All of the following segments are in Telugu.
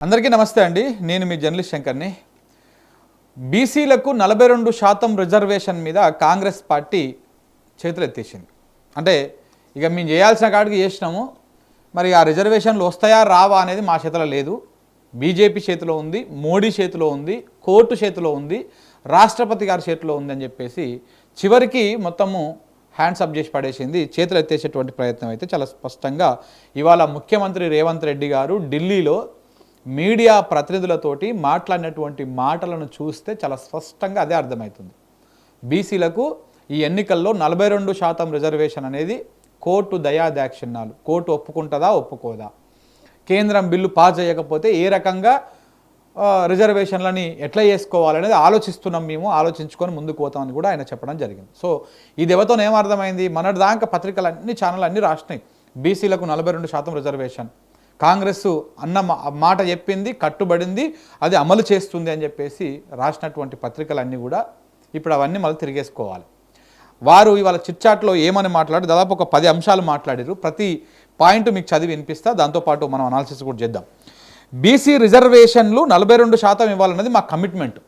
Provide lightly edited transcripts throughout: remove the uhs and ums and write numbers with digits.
అందరికీ నమస్తే అండి. నేను మీ జర్నలిస్ట్ శంకర్ని. బీసీలకు 42% రిజర్వేషన్ మీద కాంగ్రెస్ పార్టీ చేతులు ఎత్తేసింది. అంటే ఇక మేము చేయాల్సిన కాడికి చేసినాము, మరి ఆ రిజర్వేషన్లు వస్తాయా రావా అనేది మా చేతిలో లేదు. బీజేపీ చేతిలో ఉంది, మోడీ చేతిలో ఉంది, కోర్టు చేతిలో ఉంది, రాష్ట్రపతి గారి చేతిలో ఉంది అని చెప్పేసి చివరికి మొత్తము హ్యాండ్స్ అప్ చేసి పడేసింది. చేతులు ఎత్తేసేటువంటి ప్రయత్నం అయితే చాలా స్పష్టంగా ఇవాళ ముఖ్యమంత్రి రేవంత్ రెడ్డి గారు ఢిల్లీలో మీడియా ప్రతినిధులతోటి మాట్లాడినటువంటి మాటలను చూస్తే చాలా స్పష్టంగా అదే అర్థమవుతుంది. బీసీలకు ఈ ఎన్నికల్లో 42% రిజర్వేషన్ అనేది కోర్టు దయాదాక్షిణ్యాలు. కోర్టు ఒప్పుకుంటుందా ఒప్పుకోదా, కేంద్రం బిల్లు పాస్ చేయకపోతే ఏ రకంగా రిజర్వేషన్లని ఎట్లా చేసుకోవాలనేది ఆలోచిస్తున్నాం, మేము ఆలోచించుకొని ముందుకు పోతామని కూడా ఆయన చెప్పడం జరిగింది. సో ఇది ఎవరితో ఏమర్థమైంది, మొన్నటిదాకా పత్రికలు అన్ని ఛానల్ అన్నీ రాసినాయి బీసీలకు 42% రిజర్వేషన్, కాంగ్రెస్ అన్న మాట చెప్పింది, కట్టుబడింది, అది అమలు చేస్తుంది అని చెప్పేసి రాసినటువంటి పత్రికలన్నీ కూడా ఇప్పుడు అవన్నీ మళ్ళీ తిరిగేసుకోవాలి. వారు ఇవాళ చిట్చాట్లో ఏమని మాట్లాడి దాదాపు ఒక 10 అంశాలు మాట్లాడారు. ప్రతి పాయింట్ మీకు చదివి వినిపిస్తా, దాంతోపాటు మనం అనాలిసిస్ కూడా చేద్దాం. బీసీ రిజర్వేషన్లు 42% ఇవ్వాలన్నది మా కమిట్మెంట్.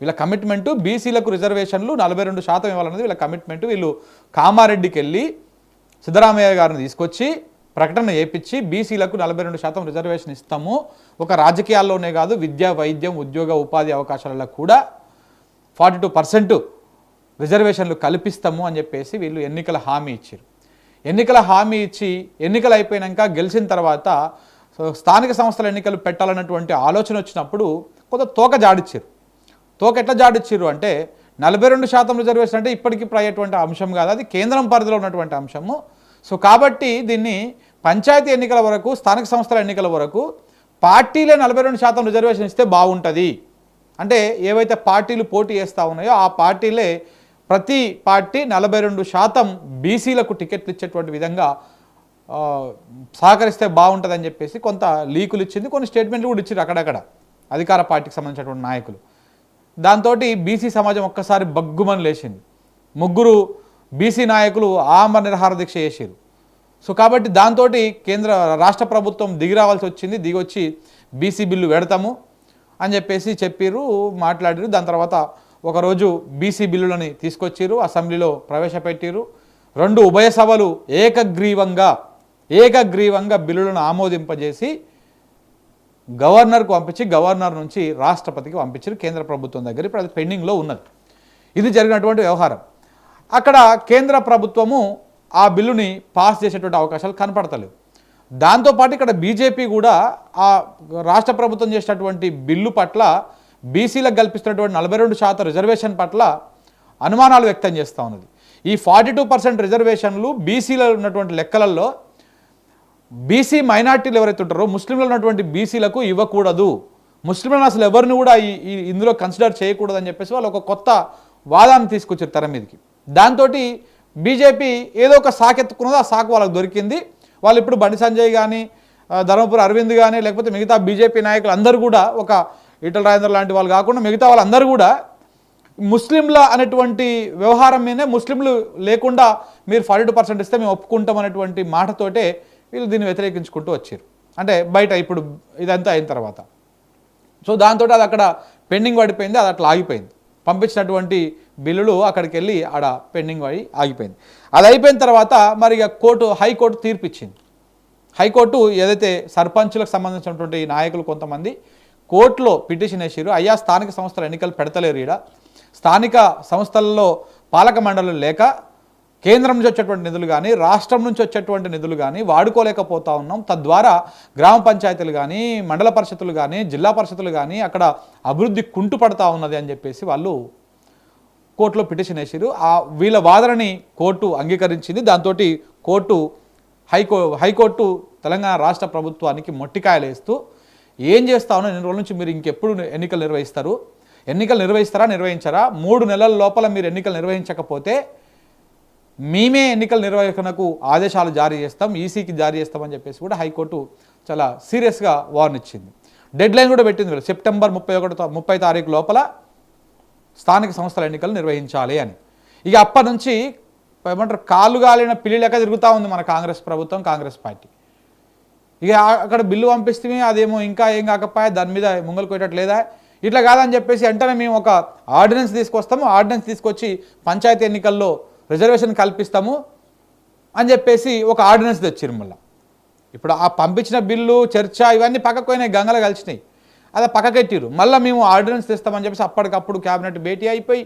వీళ్ళ కమిట్మెంటు బీసీలకు రిజర్వేషన్లు 42% ఇవ్వాలన్నది వీళ్ళ కమిట్మెంటు. వీళ్ళు కామారెడ్డికి వెళ్ళి సిద్ధరామయ్య గారిని తీసుకొచ్చి ప్రకటన చేయించి బీసీలకు 42% రిజర్వేషన్ ఇస్తాము, ఒక రాజకీయాల్లోనే కాదు విద్య, వైద్యం, ఉద్యోగ, ఉపాధి అవకాశాలలో కూడా 42% రిజర్వేషన్లు కల్పిస్తాము అని చెప్పేసి వీళ్ళు ఎన్నికల హామీ ఇచ్చారు. ఎన్నికల హామీ ఇచ్చి ఎన్నికలు అయిపోయాక గెలిచిన తర్వాత స్థానిక సంస్థల ఎన్నికలు పెట్టాలన్నటువంటి ఆలోచన వచ్చినప్పుడు కొంత తోక జాడిచ్చారు. తోక ఎట్లా జాడిచ్చారు అంటే 42% రిజర్వేషన్ అంటే ఇప్పటికీ అయ్యేటువంటి అంశం కాదు, అది కేంద్రం పరిధిలో ఉన్నటువంటి అంశము. సో కాబట్టి దీన్ని పంచాయతీ ఎన్నికల వరకు, స్థానిక సంస్థల ఎన్నికల వరకు పార్టీలే 42% రిజర్వేషన్ ఇస్తే బాగుంటుంది. అంటే ఏవైతే పార్టీలు పోటీ చేస్తూ ఉన్నాయో ఆ పార్టీలే ప్రతి పార్టీ 42% బీసీలకు టికెట్లు ఇచ్చేటువంటి విధంగా సహకరిస్తే బాగుంటుందని చెప్పేసి కొంత లీకులు ఇచ్చింది, కొన్ని స్టేట్మెంట్లు కూడా ఇచ్చారు అక్కడక్కడ అధికార పార్టీకి సంబంధించినటువంటి నాయకులు. దాంతో బీసీ సమాజం ఒక్కసారి బగ్గుమని లేచింది. ముగ్గురు బీసీ నాయకులు ఆమరణ నిరాహార దీక్ష చేశారు. సో కాబట్టి దాంతో రాష్ట్ర ప్రభుత్వం దిగిరావాల్సి వచ్చింది. దిగొచ్చి బీసీ బిల్లు పెడతాము అని చెప్పేసి చెప్పారు, మాట్లాడారు. దాని తర్వాత ఒకరోజు బీసీ బిల్లులని తీసుకొచ్చారు, అసెంబ్లీలో ప్రవేశపెట్టారు. 2 ఉభయ సభలు ఏకగ్రీవంగా బిల్లులను ఆమోదింపజేసి గవర్నర్కు పంపించి గవర్నర్ నుంచి రాష్ట్రపతికి పంపించారు కేంద్ర ప్రభుత్వం దగ్గర. ఇప్పుడు అది పెండింగ్లో ఉన్నది. ఇది జరిగినటువంటి వ్యవహారం. అక్కడ కేంద్ర ప్రభుత్వము ఆ బిల్లుని పాస్ చేసేటువంటి అవకాశాలు కనపడతలేవు. దాంతోపాటు ఇక్కడ బీజేపీ కూడా ఆ రాష్ట్ర ప్రభుత్వం చేసినటువంటి బిల్లు పట్ల, బీసీలకు కల్పిస్తున్నటువంటి 42% రిజర్వేషన్ పట్ల అనుమానాలు వ్యక్తం చేస్తూ ఉన్నది. ఈ 42% రిజర్వేషన్లు బీసీలో ఉన్నటువంటి లెక్కలలో బీసీ మైనార్టీలు ఎవరైతే ఉంటారో ముస్లింలు ఉన్నటువంటి బీసీలకు ఇవ్వకూడదు, ముస్లింలను అసలు ఎవరిని కూడా ఇందులో కన్సిడర్ చేయకూడదు అని చెప్పేసి వాళ్ళు ఒక కొత్త వాదాన్ని తీసుకొచ్చారు తెర మీదకి. దాంతో బీజేపీ ఏదో ఒక సాకెత్తుకున్నదో ఆ సాకు వాళ్ళకి దొరికింది. వాళ్ళు ఇప్పుడు బండి సంజయ్ కానీ, ధర్మపురి అరవింద్ కానీ, లేకపోతే మిగతా బీజేపీ నాయకులు అందరూ కూడా, ఒక ఈటల రాజేందర్ లాంటి వాళ్ళు కాకుండా మిగతా వాళ్ళందరూ కూడా ముస్లింల అనేటువంటి వ్యవహారం మీదే, ముస్లింలు లేకుండా మీరు 42% ఇస్తే మేము ఒప్పుకుంటాం అనేటువంటి మాటతోటే వీళ్ళు దీన్ని వ్యతిరేకించుకుంటూ వచ్చారు. అంటే బయట ఇప్పుడు ఇదంతా అయిన తర్వాత. సో దాంతో అది అక్కడ పెండింగ్ పడిపోయింది, అది అట్లా ఆగిపోయింది. పంపించినటువంటి బిల్లులు అక్కడికి వెళ్ళి ఆడ పెండింగ్ పడి ఆగిపోయింది. అది అయిపోయిన తర్వాత మరి ఇక హైకోర్టు తీర్పు ఇచ్చింది. హైకోర్టు ఏదైతే సర్పంచులకు సంబంధించినటువంటి నాయకులు కొంతమంది కోర్టులో పిటిషన్ వేసారు, అయ్యా స్థానిక సంస్థల ఎన్నికలు పెడతలేరు, ఈడ స్థానిక సంస్థలలో పాలక మండలి లేక కేంద్రం నుంచి వచ్చేటువంటి నిధులు కానీ, రాష్ట్రం నుంచి వచ్చేటువంటి నిధులు కానీ వాడుకోలేకపోతా ఉన్నాం. తద్వారా గ్రామ పంచాయతీలు కానీ, మండల పరిషత్తులు కానీ, జిల్లా పరిషత్తులు కానీ అక్కడ అభివృద్ధి కుంటుపడతా ఉన్నది అని చెప్పేసి వాళ్ళు కోర్టులో పిటిషన్ వేసారు. వీళ్ళ వాదనని కోర్టు అంగీకరించింది. దాంతో హైకోర్టు తెలంగాణ రాష్ట్ర ప్రభుత్వానికి మొట్టికాయలు వేస్తూ, ఏం చేస్తా ఉన్నా 2 రోజుల నుంచి మీరు ఇంకెప్పుడు ఎన్నికలు నిర్వహిస్తారు, ఎన్నికలు నిర్వహిస్తారా నిర్వహించారా, 3 నెలల లోపల మీరు ఎన్నికలు నిర్వహించకపోతే మేమే ఎన్నికల నిర్వహణకు ఆదేశాలు జారీ చేస్తాం, ఈసీకి జారీ చేస్తామని చెప్పేసి కూడా హైకోర్టు చాలా సీరియస్గా వార్న్ ఇచ్చింది. డెడ్ లైన్ కూడా పెట్టింది, సెప్టెంబర్ 30 తారీఖు లోపల స్థానిక సంస్థల ఎన్నికలు నిర్వహించాలి అని. ఇక అప్పటి నుంచి ఏమంటారు కాళ్ళు గాలిన పిల్లి లెక్క తిరుగుతూ ఉంది మన కాంగ్రెస్ ప్రభుత్వం, కాంగ్రెస్ పార్టీ. ఇక అక్కడ బిల్లు పంపిస్తే అదేమో ఇంకా ఏం కాకపోయా దాని మీద ముంగలు కొట్టట్టు లేదా ఇట్లా కాదని చెప్పేసి వెంటనే మేము ఒక ఆర్డినెన్స్ తీసుకొస్తాము, ఆర్డినెన్స్ తీసుకొచ్చి పంచాయతీ ఎన్నికల్లో రిజర్వేషన్ కల్పిస్తాము అని చెప్పేసి ఒక ఆర్డినెన్స్ తెచ్చిరు. మళ్ళీ ఇప్పుడు ఆ పంపించిన బిల్లు చర్చ ఇవన్నీ పక్కకు పోయినాయి, గంగలు కలిసినాయి, అదే పక్కకెట్టిరు. మళ్ళీ మేము ఆర్డినెన్స్ తెస్తామని చెప్పేసి అప్పటికప్పుడు క్యాబినెట్ భేటీ అయిపోయి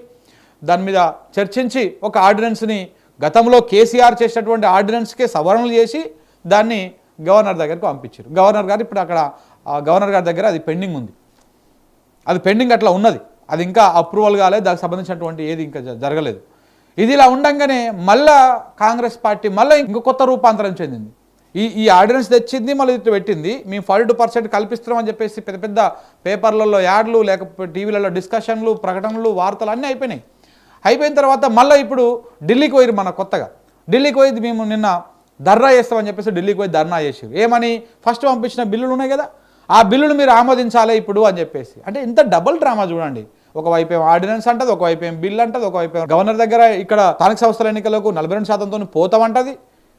దాని మీద చర్చించి ఒక ఆర్డినెన్స్ని గతంలో కేసీఆర్ చేసినటువంటి ఆర్డినెన్స్కే సవరణలు చేసి దాన్ని గవర్నర్ దగ్గరికి పంపించారు. గవర్నర్ గారు ఇప్పుడు అక్కడ గవర్నర్ గారి దగ్గర అది పెండింగ్ ఉంది, అది పెండింగ్ అట్లా ఉన్నది, అది ఇంకా అప్రూవల్ కాలేదు, దానికి సంబంధించినటువంటి ఏది ఇంకా జరగలేదు. ఇది ఇలా ఉండగానే మళ్ళా కాంగ్రెస్ పార్టీ మళ్ళీ ఇంకో కొత్త రూపాంతరం చెందింది. ఈ ఆర్డినెన్స్ తెచ్చింది, మళ్ళీ ఇట్లా పెట్టింది, మేము 42% కల్పిస్తున్నామని చెప్పేసి పెద్ద పెద్ద పేపర్లలో యాడ్లు, లేకపోతే టీవీలలో డిస్కషన్లు, ప్రకటనలు, వార్తలు అన్నీ అయిపోయినాయి. అయిపోయిన తర్వాత మళ్ళీ ఇప్పుడు ఢిల్లీకి పోయి మన కొత్తగా ఢిల్లీకి పోయి మేము నిన్న ధర్నా చేస్తామని చెప్పేసి ఢిల్లీకి పోయి ధర్నా చేసారు. ఏమని? ఫస్ట్ పంపించిన బిల్లులు ఉన్నాయి కదా, ఆ బిల్లులు మీరు ఆమోదించాలి ఇప్పుడు అని చెప్పేసి. అంటే ఇంత డబుల్ డ్రామా చూడండి. ఒకవైపు ఏమో ఆర్డినెన్స్ అంటది, ఒకవైపు ఏం బిల్ అంటది, ఒకవైపు గవర్నర్ దగ్గర ఇక్కడ స్థానిక సంస్థల ఎన్నికలకు 42%తో పోతామంటది,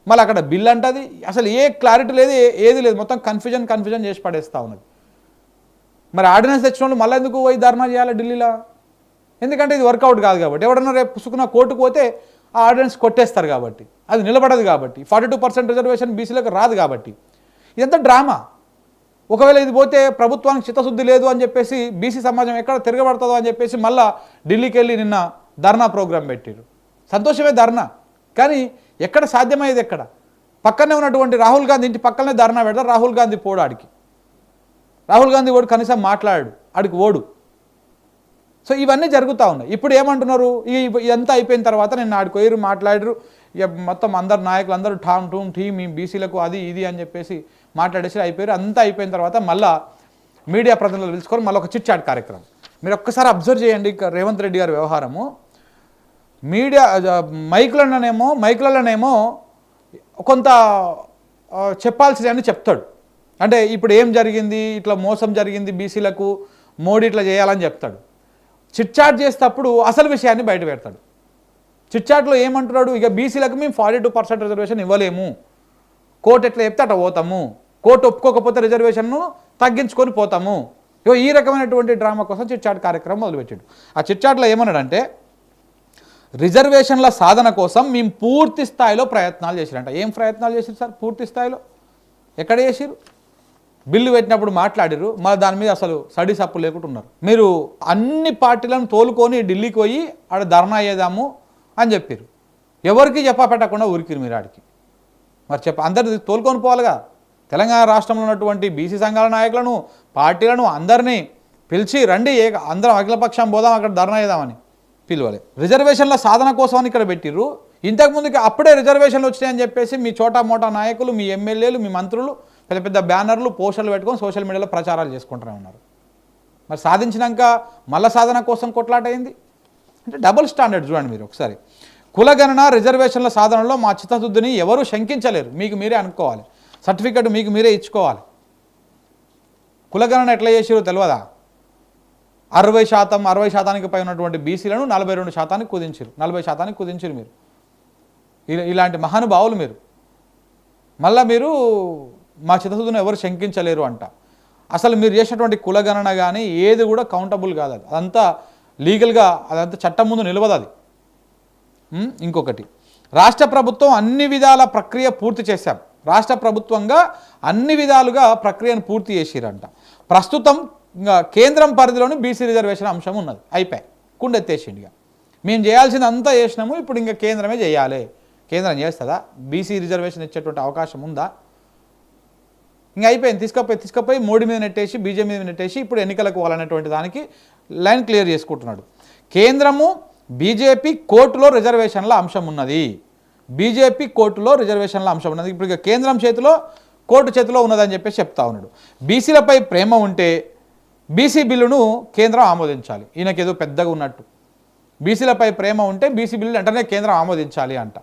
మళ్ళీ అక్కడ బిల్ అంటది. అసలు ఏ క్లారిటీ లేదు, ఏది లేదు, మొత్తం కన్ఫ్యూజన్ చేసి పడేస్తూ ఉన్నది. మరి ఆర్డినెన్స్ తెచ్చిన వాళ్ళు మళ్ళీ ఎందుకు పోయి ధర్నా చేయాలి ఢిల్లీలో? ఎందుకంటే ఇది వర్కౌట్ కాదు కాబట్టి. ఎవడన్నా రేపు పుసుకున్న కోర్టుకు పోతే ఆ ఆర్డినెన్స్ కొట్టేస్తారు కాబట్టి, అది నిలబడదు కాబట్టి, 42% రిజర్వేషన్ బీసీలకు రాదు కాబట్టి. ఇదంతా డ్రామా. ఒకవేళ ఇది పోతే ప్రభుత్వానికి చిత్తశుద్ధి లేదు అని చెప్పేసి బీసీ సమాజం ఎక్కడ తిరగబడుతుందో అని చెప్పేసి మళ్ళీ ఢిల్లీకి వెళ్ళి నిన్న ధర్నా ప్రోగ్రాం పెట్టారు. సంతోషమే ధర్నా, కానీ ఎక్కడ సాధ్యమయ్యేది ఎక్కడ? పక్కనే ఉన్నటువంటి రాహుల్ గాంధీ ఇంటి పక్కనే ధర్నా పెడతారు. రాహుల్ గాంధీ పోడు ఆడికి, రాహుల్ గాంధీ ఓడు కనీసం మాట్లాడాడు, ఆడికి ఓడు. సో ఇవన్నీ జరుగుతూ ఉన్నాయి. ఇప్పుడు ఏమంటున్నారు? ఇదంతా అయిపోయిన తర్వాత నేను ఆడికి పోయి మాట్లాడారు, ఇక మొత్తం అందరు నాయకులు అందరూ ఠీ మీ బీసీలకు అది ఇది అని చెప్పేసి మాట్లాడేసి అయిపోయారు. అంతా అయిపోయిన తర్వాత మళ్ళీ మీడియా ప్రతినిధులు పిలుచుకొని మళ్ళీ ఒక చిట్ చాట్ కార్యక్రమం. మీరు ఒక్కసారి అబ్జర్వ్ చేయండి రేవంత్ రెడ్డి గారి వ్యవహారము. మీడియా మైకులలోనేమో కొంత చెప్పాల్సినవన్నీ చెప్తాడు. అంటే ఇప్పుడు ఏం జరిగింది, ఇట్లా మోసం జరిగింది బీసీలకు, మోడీ ఇట్లా చేయాలని చెప్తాడు. చిట్ చాట్ చేసేటప్పుడు అసలు విషయాన్ని బయట పెడతాడు. చిట్ చాట్లో ఏమంటున్నాడు? ఇక బీసీలకు మేము 42% రిజర్వేషన్ ఇవ్వలేము, కోర్టు ఎట్లా చెప్తే అట్లా పోతాము, కోర్టు ఒప్పుకోకపోతే రిజర్వేషన్ను తగ్గించుకొని పోతాము. ఈ రకమైనటువంటి డ్రామా కోసం చిట్ చాట్ కార్యక్రమం మొదలుపెట్టాడు. ఆ చిట్ చాట్లో ఏమన్నాడంటే, రిజర్వేషన్ల సాధన కోసం మేము పూర్తి స్థాయిలో ప్రయత్నాలు చేసిరంట. ఏం ప్రయత్నాలు చేసిరు సార్? పూర్తి స్థాయిలో ఎక్కడ చేసిరు? బిల్లు పెట్టినప్పుడు మాట్లాడిరు, మళ్ళీ దాని మీద అసలు సడి సప్పు లేకుండా ఉన్నారు. మీరు అన్ని పార్టీలను తోలుకొని ఢిల్లీకి పోయి ఆడ ధర్నా చేద్దాము అని చెప్పారు. ఎవరికి పెట్టకుండా ఊరికిరు మీరు ఆడికి. మరి అందరు తోలుకొని పోవాలిగా. తెలంగాణ రాష్ట్రంలో ఉన్నటువంటి బీసీ సంఘాల నాయకులను, పార్టీలను అందరినీ పిలిచి రండి, అందరం అఖిలపక్షం పోదాం, అక్కడ ధర్నా చేద్దామని పిలవాలి. రిజర్వేషన్ల సాధన కోసం అని ఇక్కడ పెట్టిర్రు. ఇంతకుముందుకి అప్పుడే రిజర్వేషన్లు వచ్చినాయని చెప్పేసి మీ చోటా మోటా నాయకులు, మీ ఎమ్మెల్యేలు, మీ మంత్రులు పెద్ద పెద్ద బ్యానర్లు, పోస్టర్లు పెట్టుకొని సోషల్ మీడియాలో ప్రచారాలు చేసుకుంటూనే ఉన్నారు. మరి సాధించినాక మళ్ళా సాధన కోసం కొట్లాట అయింది. అంటే డబుల్ స్టాండర్డ్ చూడండి మీరు ఒకసారి. కులగణన రిజర్వేషన్ల సాధనలో మా చిత్తశుద్ధిని ఎవరూ శంకించలేరు, మీకు మీరే అనుకోవాలి, సర్టిఫికెట్ మీకు మీరే ఇచ్చుకోవాలి. కులగణన ఎట్లా చేసిరో తెలియదా? 60% పై ఉన్నటువంటి బీసీలను 42% కుదించారు, 40% కుదించారు మీరు. ఇలాంటి మహానుభావులు మీరు. మళ్ళీ మీరు మా చిత్తశుద్ధిని ఎవరు శంకించలేరు అంట. అసలు మీరు చేసినటువంటి కులగణన కానీ ఏది కూడా కౌంటబుల్ కాదు, అది అదంతా లీగల్గా, అదంతా చట్టం ముందు నిలవదు అది. ఇంకొకటి, రాష్ట్ర ప్రభుత్వం అన్ని విధాల ప్రక్రియ పూర్తి చేశాం, రాష్ట్ర ప్రభుత్వంగా అన్ని విధాలుగా ప్రక్రియను పూర్తి చేసిరంట. ప్రస్తుతం కేంద్రం పరిధిలోని బీసీ రిజర్వేషన్ అంశం ఉన్నది, అయిపోయి కుండెత్తేసిండిగా. మేము చేయాల్సింది అంతా చేసినాము, ఇప్పుడు ఇంకా కేంద్రమే చేయాలి. కేంద్రం చేస్తుందా? బీసీ రిజర్వేషన్ ఇచ్చేటువంటి అవకాశం ఉందా? ఇంకా అయిపోయింది, తీసుకపోయి మోడీ మీద నెట్టేసి, బీజేపీ మీద నెట్టేసి ఇప్పుడు ఎన్నికలకు పోవాలనేటువంటి దానికి లైన్ క్లియర్ చేసుకుంటున్నాడు. కేంద్రము బీజేపీ కోర్టులో రిజర్వేషన్ల అంశం ఉన్నది, బీజేపీ కోర్టులో రిజర్వేషన్ల అంశం ఉన్నది. ఇప్పుడు ఇక కేంద్రం చేతిలో, కోర్టు చేతిలో ఉన్నదని చెప్పేసి చెప్తా ఉన్నాడు. బీసీలపై ప్రేమ ఉంటే బీసీ బిల్లును కేంద్రం ఆమోదించాలి. ఈయనకేదో పెద్దగా ఉన్నట్టు. బీసీలపై ప్రేమ ఉంటే బీసీ బిల్లు వెంటనే కేంద్రం ఆమోదించాలి అంట.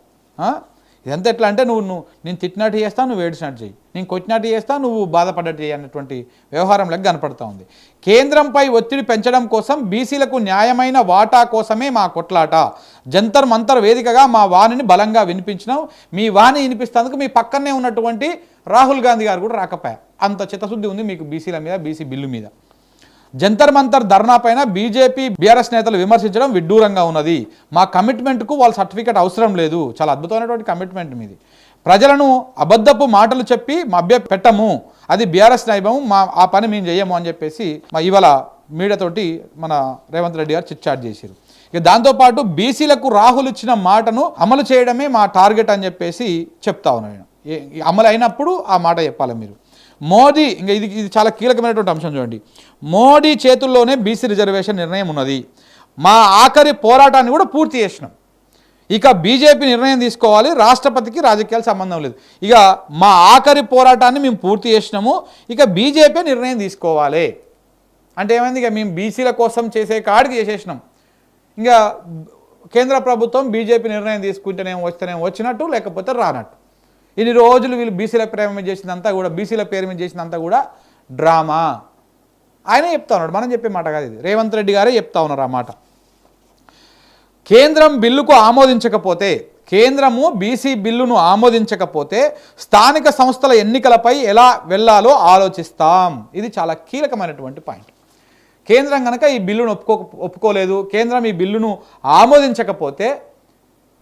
ఇదంతా ఎట్లా అంటే నేను తిట్టినట్టు చేస్తా, నువ్వు ఏడ్చినట్టు చేయి, నేను కొట్టినట్టు చేస్తా, నువ్వు బాధపడ్డట్టు చేయి అన్నటువంటి వ్యవహారంలోకి కనపడతా ఉంది. కేంద్రంపై ఒత్తిడి పెంచడం కోసం బీసీలకు న్యాయమైన వాటా కోసమే మా కొట్లాట. జంతర్ మంతర్ వేదికగా మా వాణిని బలంగా వినిపించినాం. మీ వాణి వినిపిస్తేందుకు మీ పక్కనే ఉన్నటువంటి రాహుల్ గాంధీ గారు కూడా రాకపోయా. అంత చిత్తశుద్ధి ఉంది మీకు బీసీల మీద, బీసీ బిల్లు మీద. జంతర్ మంతర్ ధర్నా పైన బీజేపీ బీఆర్ఎస్ నేతలు విమర్శించడం విడ్డూరంగా ఉన్నది. మా కమిట్మెంట్కు వాళ్ళ సర్టిఫికేట్ అవసరం లేదు. చాలా అద్భుతమైనటువంటి కమిట్మెంట్ మీది. ప్రజలను అబద్ధపు మాటలు చెప్పి మభ్య పెట్టము, అది బీఆర్ఎస్ నైబము, ఆ పని మేము చేయము అని చెప్పేసి ఇవాళ మీడియాతోటి మన రేవంత్ రెడ్డి గారు చిట్చాట్ చేశారు. ఇక దాంతోపాటు బీసీలకు రాహుల్ ఇచ్చిన మాటను అమలు చేయడమే మా టార్గెట్ అని చెప్పేసి చెప్తా ఉన్నాను. అమలు అయినప్పుడు ఆ మాట చెప్పాలి మీరు. మోదీ, ఇంకా ఇది చాలా కీలకమైనటువంటి అంశం చూడండి. మోడీ చేతుల్లోనే బీసీ రిజర్వేషన్ నిర్ణయం ఉన్నది. మా ఆఖరి పోరాటాన్ని కూడా పూర్తి చేసినాం. ఇక బీజేపీ నిర్ణయం తీసుకోవాలి, రాష్ట్రపతికి రాజకీయాలు సంబంధం లేదు. ఇక మా ఆఖరి పోరాటాన్ని మేము పూర్తి చేసినాము, ఇక బీజేపీ నిర్ణయం తీసుకోవాలి అంటే ఏమైంది? ఇక మేము బీసీల కోసం చేసే కాడికి చేసేసినాం. ఇంకా కేంద్ర ప్రభుత్వం బీజేపీ నిర్ణయం తీసుకుంటేనేమో వస్తేనేమో వచ్చినట్టు, లేకపోతే రానట్టు. ఇన్ని రోజులు వీళ్ళు బీసీల ప్రేమ మీద చేసిందంతా కూడా, బీసీల పేరు మీద చేసిందంతా కూడా డ్రామా. ఆయనే చెప్తా ఉన్నాడు, మనం చెప్పే మాట కాదు ఇది, రేవంత్ రెడ్డి గారే చెప్తా ఉన్నారు ఆ మాట. కేంద్రం బిల్లుకు ఆమోదించకపోతే, కేంద్రము బీసీ బిల్లును ఆమోదించకపోతే స్థానిక సంస్థల ఎన్నికలపై ఎలా వెళ్ళాలో ఆలోచిస్తాం. ఇది చాలా కీలకమైనటువంటి పాయింట్. కేంద్రం కనుక ఈ బిల్లును ఒప్పుకోలేదు, కేంద్రం ఈ బిల్లును ఆమోదించకపోతే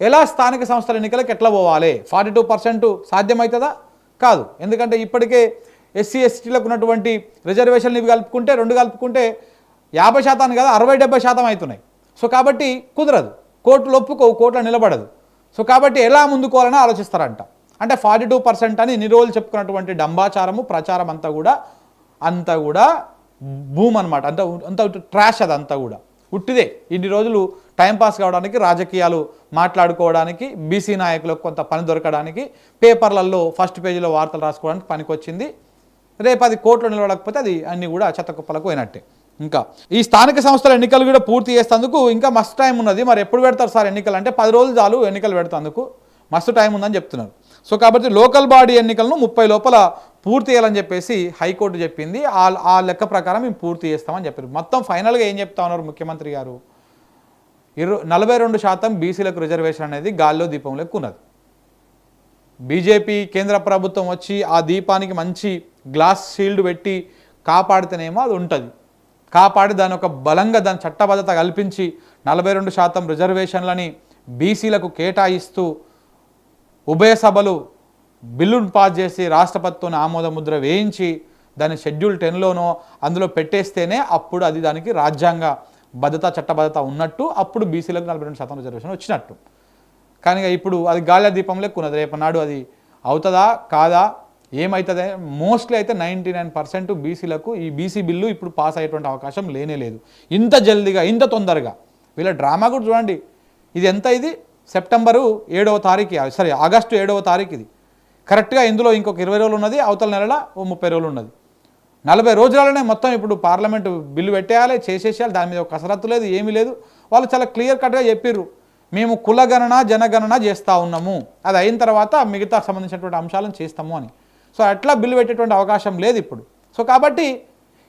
ఎలా స్థానిక సంస్థల ఎన్నికలకు ఎట్లా పోవాలి? 42% సాధ్యమవుతుందా? కాదు. ఎందుకంటే ఇప్పటికే ఎస్సీ ఎస్టీలకు ఉన్నటువంటి రిజర్వేషన్లు ఇవి కలుపుకుంటే, 2 కలుపుకుంటే 50% కదా, 60-70% అవుతున్నాయి. సో కాబట్టి కుదరదు, కోర్టులు ఒప్పుకోవు, కోర్టులో నిలబడదు. సో కాబట్టి ఎలా ముందుకోవాలని ఆలోచిస్తారంట. అంటే 42% అని ఇన్ని రోజులు చెప్పుకున్నటువంటి డంబాచారము, ప్రచారం అంతా కూడా భూమ్ అనమాట. అంత ట్రాష్, అదంతా కూడా ఉట్టిదే. ఇన్ని రోజులు టైంపాస్ కావడానికి, రాజకీయాలు మాట్లాడుకోవడానికి, బీసీ నాయకులకు కొంత పని దొరకడానికి, పేపర్లలో ఫస్ట్ పేజీలో వార్తలు రాసుకోవడానికి పనికొచ్చింది. రేపు అది కోర్టులో నిలబడకపోతే అది అన్నీ కూడా చెత్తకుప్పలకు పోయినట్టే. ఇంకా ఈ స్థానిక సంస్థల ఎన్నికలు కూడా పూర్తి చేసేందుకు ఇంకా మస్తు టైం ఉన్నది. మరి ఎప్పుడు పెడతారు సార్ ఎన్నికలు అంటే? 10 రోజులు చాలు ఎన్నికలు పెడతాందుకు, మస్తు టైం ఉందని చెప్తున్నారు. సో కాబట్టి లోకల్ బాడీ ఎన్నికలను 30 లోపల పూర్తి చేయాలని చెప్పేసి హైకోర్టు చెప్పింది. ఆ లెక్క ప్రకారం మేము పూర్తి చేస్తామని చెప్పారు. మొత్తం ఫైనల్గా ఏం చెప్తా ఉన్నారు ముఖ్యమంత్రి గారు? 42% బీసీలకు రిజర్వేషన్ అనేది గాల్లో దీపం లెక్క ఉన్నది. బీజేపీ కేంద్ర ప్రభుత్వం వచ్చి ఆ దీపానికి మంచి గ్లాస్ షీల్డ్ పెట్టి కాపాడితేనేమో అది ఉంటుంది. కాపాడి దాని ఒక బలంగా దాని చట్టబద్ధత కల్పించి 42% రిజర్వేషన్లని బీసీలకు కేటాయిస్తూ ఉభయ సభలు బిల్లును పాస్ చేసి రాష్ట్రపతితో ఆమోద ముద్ర వేయించి దాన్ని షెడ్యూల్ 10లోనో అందులో పెట్టేస్తేనే అప్పుడు అది దానికి రాజ్యాంగ భద్రత, చట్టబద్ధత ఉన్నట్టు, అప్పుడు బీసీలకు 42% రిజర్వేషన్ వచ్చినట్టు. కానీ ఇప్పుడు అది గాలి దీపంలో ఉన్నది. రేపనాడు అది అవుతుందా కాదా, ఏమవుతుంది? మోస్ట్లీ అయితే 99% బీసీలకు ఈ బీసీ బిల్లు ఇప్పుడు పాస్ అయ్యేటువంటి అవకాశం లేనే లేదు. ఇంత జల్దీగా, ఇంత తొందరగా వీళ్ళ డ్రామా కూడా చూడండి. ఇది ఎంత? ఇది సెప్టెంబరు 7వ తారీఖు, ఆగస్టు 7వ తారీఖు. ఇది కరెక్ట్గా ఇందులో ఇంకొక 20 రోజులు ఉన్నది, అవతల నెలలో 30 రోజులు ఉన్నది. 40 రోజులలోనే మొత్తం ఇప్పుడు పార్లమెంటు బిల్లు పెట్టేయాలి, చేసేసేయాలి. దాని మీద ఒక కసరత్తు లేదు, ఏమీ లేదు. వాళ్ళు చాలా క్లియర్ కట్గా చెప్పారు, మేము కులగణన జనగణన చేస్తూ ఉన్నాము, అది అయిన తర్వాత మిగతా సంబంధించినటువంటి అంశాలను చేస్తాము అని. సో అట్లా బిల్లు పెట్టేటువంటి అవకాశం లేదు ఇప్పుడు. సో కాబట్టి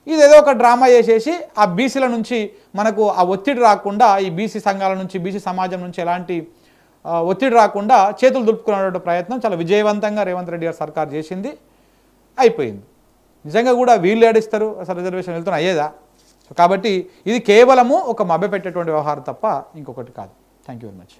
ఇది ఏదో ఒక డ్రామా చేసేసి ఆ బీసీల నుంచి మనకు ఆ ఒత్తిడి రాకుండా, ఈ బీసీ సంఘాల నుంచి, బీసీ సమాజం నుంచి ఎలాంటి ఒత్తిడి రాకుండా చేతులు దులుపుకునేటువంటి ప్రయత్నం చాలా విజయవంతంగా రేవంత్ రెడ్డి గారు సర్కార్ చేసింది, అయిపోయింది. నిజంగా కూడా వీళ్ళు ఏడిస్తారు అసలు రిజర్వేషన్ వెళ్తున్నా అయ్యేదా? సో కాబట్టి ఇది కేవలము ఒక మభ్య పెట్టేటువంటి వ్యవహారం తప్ప ఇంకొకటి కాదు. Thank you very much.